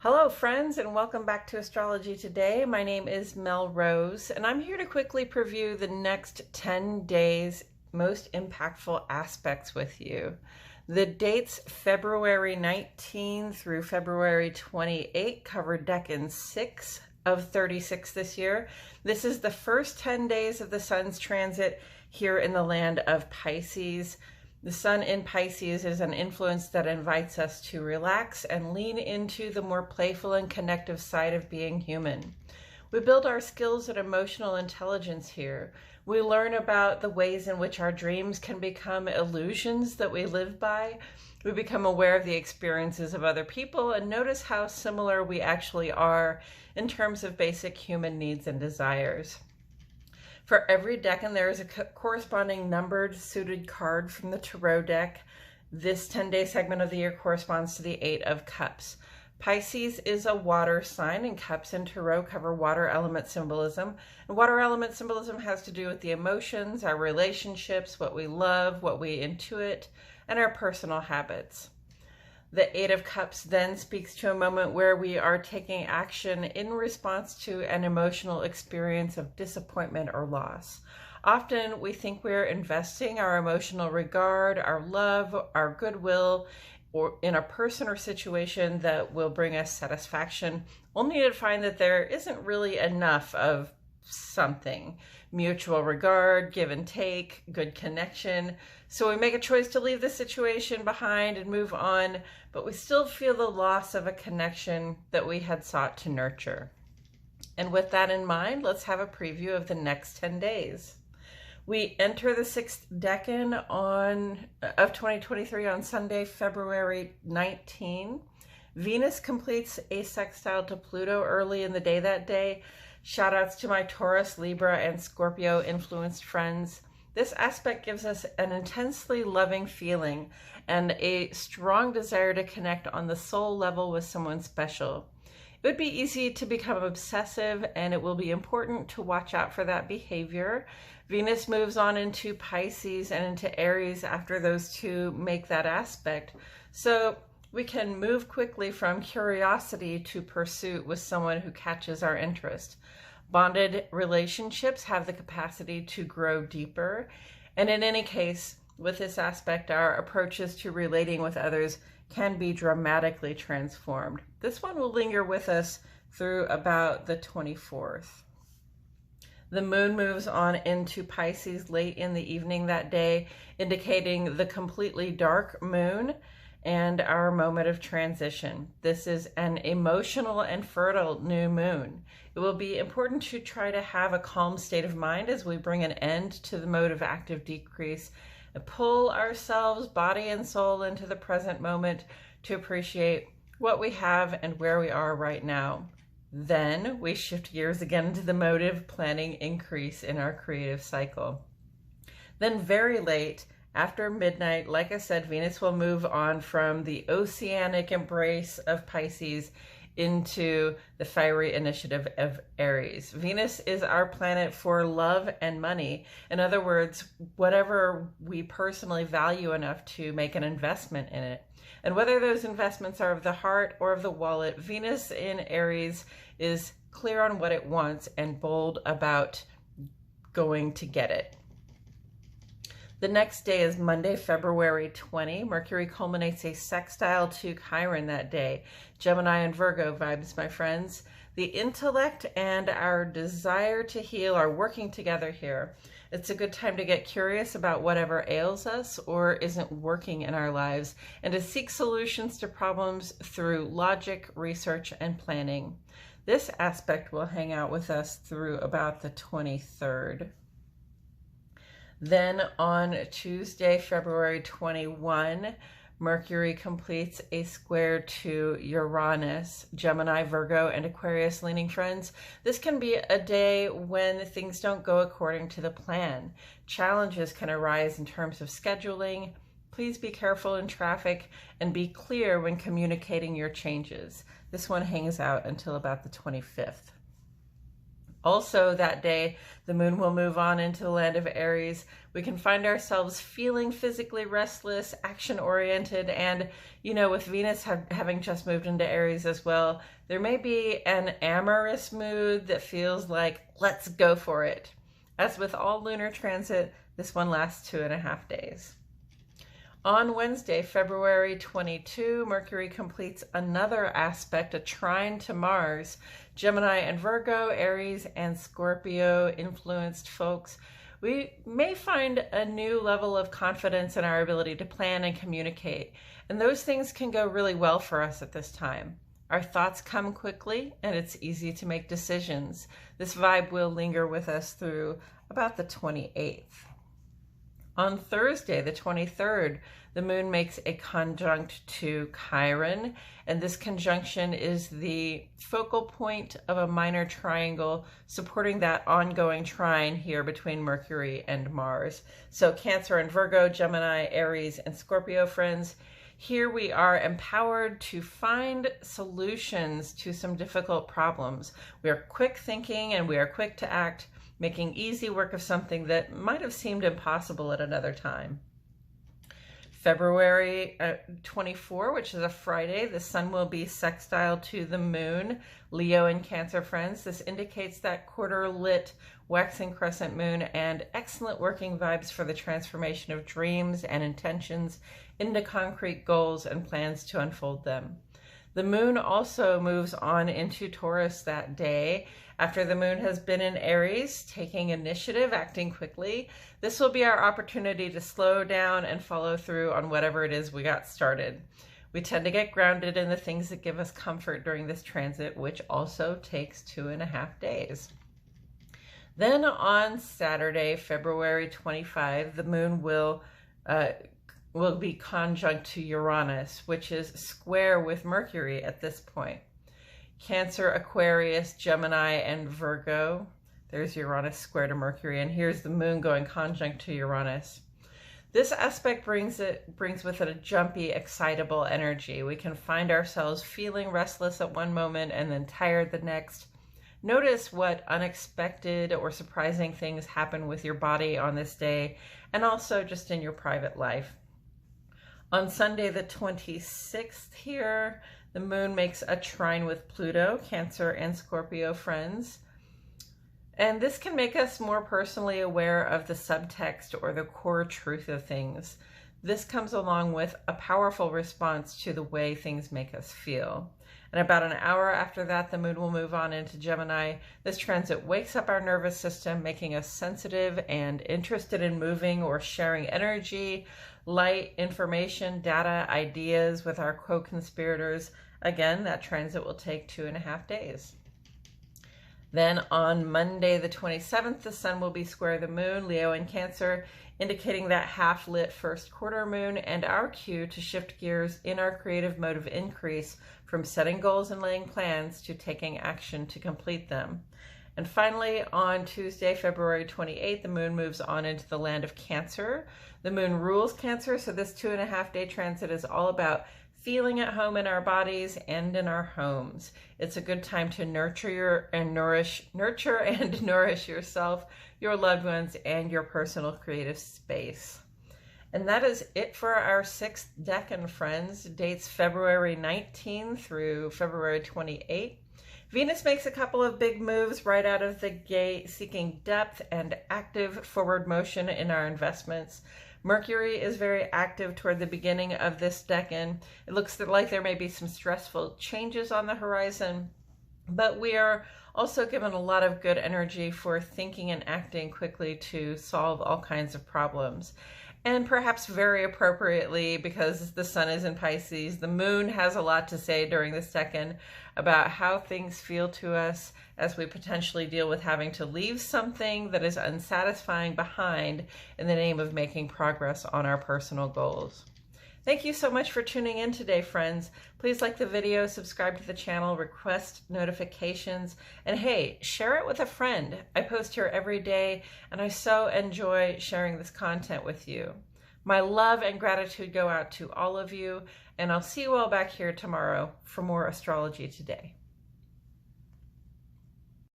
Hello friends, and welcome back to Astrology Today. My name is Mel Rose, and I'm here to quickly preview the next 10 days most impactful aspects with you. The dates February 19 through February 28 cover Decan 6 of 36 this year. This is the first 10 days of the Sun's transit here in the land of Pisces. The Sun in Pisces is an influence that invites us to relax and lean into the more playful and connective side of being human. We build our skills and emotional intelligence here. We learn about the ways in which our dreams can become illusions that we live by. We become aware of the experiences of other people and notice how similar we actually are in terms of basic human needs and desires. For every decan, there is a corresponding numbered suited card from the tarot deck. This 10-day segment of the year corresponds to the 8 of Cups. Pisces is a water sign, and Cups and Tarot cover water element symbolism. And water element symbolism has to do with the emotions, our relationships, what we love, what we intuit, and our personal habits. The 8 of Cups then speaks to a moment where we are taking action in response to an emotional experience of disappointment or loss. Often we think we're investing our emotional regard, our love, our goodwill, or in a person or situation that will bring us satisfaction, only to find that there isn't really enough of something. Mutual regard, give and take, good connection. So we make a choice to leave the situation behind and move on, but we still feel the loss of a connection that we had sought to nurture. And with that in mind, let's have a preview of the next 10 days. We enter the 6th decan of 2023 on Sunday, February 19. Venus completes a sextile to Pluto early in the day that day. Shout outs to my Taurus, Libra, and Scorpio influenced friends. This aspect gives us an intensely loving feeling and a strong desire to connect on the soul level with someone special. It would be easy to become obsessive, and it will be important to watch out for that behavior. Venus moves on into Pisces and into Aries after those two make that aspect. So we can move quickly from curiosity to pursuit with someone who catches our interest. Bonded relationships have the capacity to grow deeper. And in any case, with this aspect, our approaches to relating with others can be dramatically transformed. This one will linger with us through about the 24th. The moon moves on into Pisces late in the evening that day, indicating the completely dark moon and our moment of transition. This is an emotional and fertile new moon. It will be important to try to have a calm state of mind as we bring an end to the mode of active decrease and pull ourselves, body and soul, into the present moment to appreciate what we have and where we are right now. Then we shift gears again to the mode of planning increase in our creative cycle. Then very late, after midnight, like I said, Venus will move on from the oceanic embrace of Pisces into the fiery initiative of Aries. Venus is our planet for love and money. In other words, whatever we personally value enough to make an investment in it. And whether those investments are of the heart or of the wallet, Venus in Aries is clear on what it wants and bold about going to get it. The next day is Monday, February 20. Mercury culminates a sextile to Chiron that day. Gemini and Virgo vibes, my friends. The intellect and our desire to heal are working together here. It's a good time to get curious about whatever ails us or isn't working in our lives, and to seek solutions to problems through logic, research, and planning. This aspect will hang out with us through about the 23rd. Then on Tuesday, February 21, Mercury completes a square to Uranus. Gemini, Virgo, and Aquarius leaning friends, this can be a day when things don't go according to the plan. Challenges can arise in terms of scheduling. Please be careful in traffic and be clear when communicating your changes. This one hangs out until about the 25th. Also that day, the moon will move on into the land of Aries. We can find ourselves feeling physically restless, action-oriented, and, with Venus having just moved into Aries as well, there may be an amorous mood that feels like, let's go for it. As with all lunar transit, this one lasts 2.5 days. On Wednesday, February 22, Mercury completes another aspect, a trine to Mars. Gemini and Virgo, Aries and Scorpio influenced folks. We may find a new level of confidence in our ability to plan and communicate, and those things can go really well for us at this time. Our thoughts come quickly, and it's easy to make decisions. This vibe will linger with us through about the 28th. On Thursday, the 23rd, the moon makes a conjunct to Chiron, and this conjunction is the focal point of a minor triangle supporting that ongoing trine here between Mercury and Mars. So Cancer and Virgo, Gemini, Aries, and Scorpio friends, here we are empowered to find solutions to some difficult problems. We are quick thinking and we are quick to act, making easy work of something that might have seemed impossible at another time. February 24, which is a Friday, the sun will be sextile to the moon. Leo and Cancer friends, this indicates that quarter lit waxing crescent moon and excellent working vibes for the transformation of dreams and intentions into concrete goals and plans to unfold them. The moon also moves on into Taurus that day. After the moon has been in Aries, taking initiative, acting quickly, this will be our opportunity to slow down and follow through on whatever it is we got started. We tend to get grounded in the things that give us comfort during this transit, which also takes 2.5 days. Then on Saturday, February 25, the moon will be conjunct to Uranus, which is square with Mercury at this point. Cancer, Aquarius, Gemini, and Virgo. There's Uranus square to Mercury, and here's the moon going conjunct to Uranus. This aspect brings with it a jumpy, excitable energy. We can find ourselves feeling restless at one moment and then tired the next. Notice what unexpected or surprising things happen with your body on this day, and also just in your private life. On Sunday, the 26th here, the moon makes a trine with Pluto, Cancer and Scorpio friends. And this can make us more personally aware of the subtext or the core truth of things. This comes along with a powerful response to the way things make us feel. And about an hour after that, the moon will move on into Gemini. This transit wakes up our nervous system, making us sensitive and interested in moving or sharing energy, light, information, data, ideas with our co-conspirators. Again, that transit will take 2.5 days. Then on Monday, the 27th, the sun will be square the moon, Leo and Cancer, indicating that half-lit first quarter moon and our cue to shift gears in our creative mode of increase from setting goals and laying plans to taking action to complete them. And finally, on Tuesday, February 28th, the moon moves on into the land of Cancer. The moon rules Cancer, so this 2.5 day transit is all about feeling at home in our bodies and in our homes. It's a good time to nurture and nourish yourself, your loved ones, and your personal creative space. And that is it for our 6th decan, friends. Dates February 19 through February 28. Venus makes a couple of big moves right out of the gate, seeking depth and active forward motion in our investments. Mercury is very active toward the beginning of this decan. It looks like there may be some stressful changes on the horizon, but we are also given a lot of good energy for thinking and acting quickly to solve all kinds of problems. And perhaps very appropriately, because the sun is in Pisces, the moon has a lot to say during this decan about how things feel to us as we potentially deal with having to leave something that is unsatisfying behind in the name of making progress on our personal goals. Thank you so much for tuning in today, friends. Please like the video, subscribe to the channel, request notifications, and hey, share it with a friend. I post here every day, and I so enjoy sharing this content with you. My love and gratitude go out to all of you, and I'll see you all back here tomorrow for more Astrology Today.